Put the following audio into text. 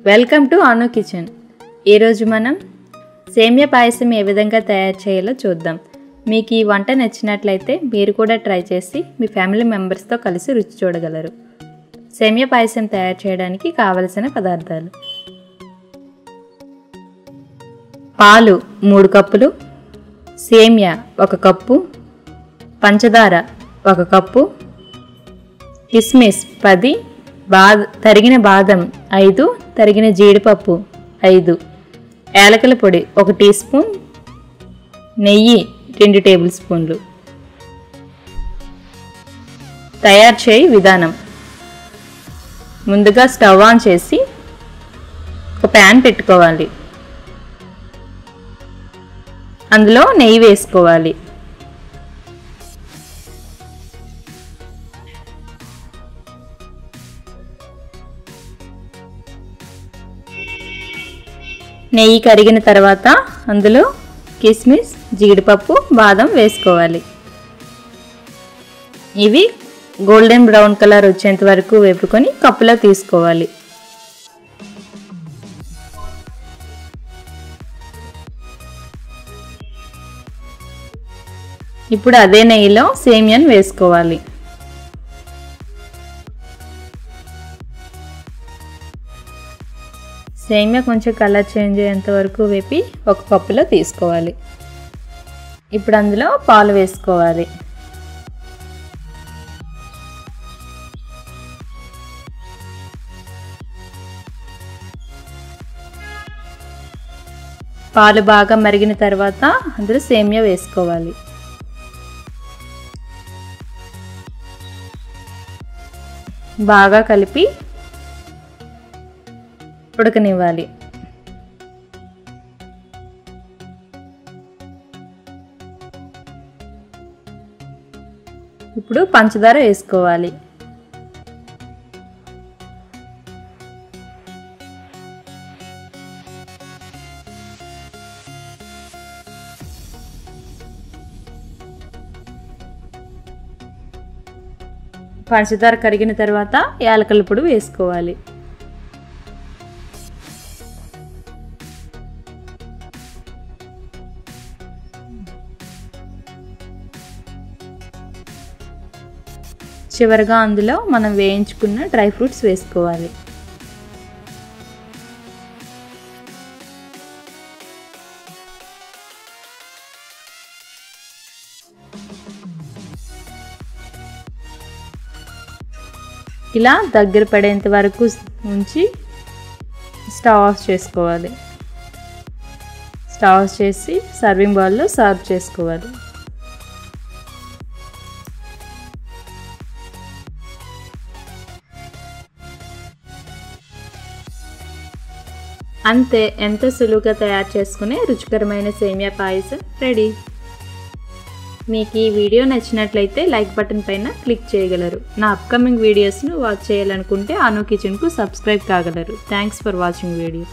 Welcome to Anu kitchen. ఈరోజు మనం సేమియా పాయసం ఏ విధంగా తయారు చేయాలో చూద్దాం. మీకు ఈ వంట నచ్చినట్లయితే మీరు కూడా ట్రై చేసి మీ ఫ్యామిలీ మెంబర్స్తో కలిసి రుచి చూడగలరు. సేమియా పాయసం తయారు చేయడానికి కావలసిన పదార్థాలు: పాలు 3 కప్పులు, సేమియా 1 కప్పు, పంచదార 1 కప్పు, కిస్మిస్ 10, తరిగిన బాదం 5, తరిగిన జీడిపప్పు 5, యాలకుల పొడి 1 టీ స్పూన్, నెయ్యి 2 టేబుల్ స్పూన్లు. తయారు చేయ విధానం: ముందుగా స్టవ్ ఆన్ చేసి ఒక ప్యాన్ పెట్టుకోవాలి. అందులో నెయ్యి వేసుకోవాలి. నెయ్యి కరిగిన తర్వాత అందులో కిస్మిస్, జీడిపప్పు, బాదం వేసుకోవాలి. ఇవి గోల్డెన్ బ్రౌన్ కలర్ వచ్చేంత వరకు వేపుకొని కప్పులో తీసుకోవాలి. ఇప్పుడు అదే నెయ్యిలో సేమియాను వేసుకోవాలి. సేమియా కొంచెం కలర్ చేంజ్ అయ్యేంత వరకు వేపి ఒక కప్పులో తీసుకోవాలి. ఇప్పుడు అందులో పాలు వేసుకోవాలి. పాలు బాగా మరిగిన తర్వాత అందులో సేమియా వేసుకోవాలి. బాగా కలిపి ఉడకనివ్వాలి. ఇప్పుడు పంచదార వేసుకోవాలి. పంచదార కరిగిన తర్వాత యాలకుల పొడి వేసుకోవాలి. చివరగా అందులో మనం వేయించుకున్న డ్రై ఫ్రూట్స్ వేసుకోవాలి. ఇలా దగ్గర పడేంత వరకు ఉంచి స్టవ్ ఆఫ్ చేసుకోవాలి. స్టవ్ ఆఫ్ చేసి సర్వింగ్ బౌల్లో సర్వ్ చేసుకోవాలి. అంతే, ఎంతో సులువుగా తయారు చేసుకునే రుచికరమైన సేమియా పాయసం రెడీ. మీకు ఈ వీడియో నచ్చినట్లయితే లైక్ బటన్ పైన క్లిక్ చేయగలరు. నా అప్కమింగ్ వీడియోస్ను వాచ్ చేయాలనుకుంటే అను కిచెన్కు సబ్స్క్రైబ్ కాగలరు. Thanks for watching video.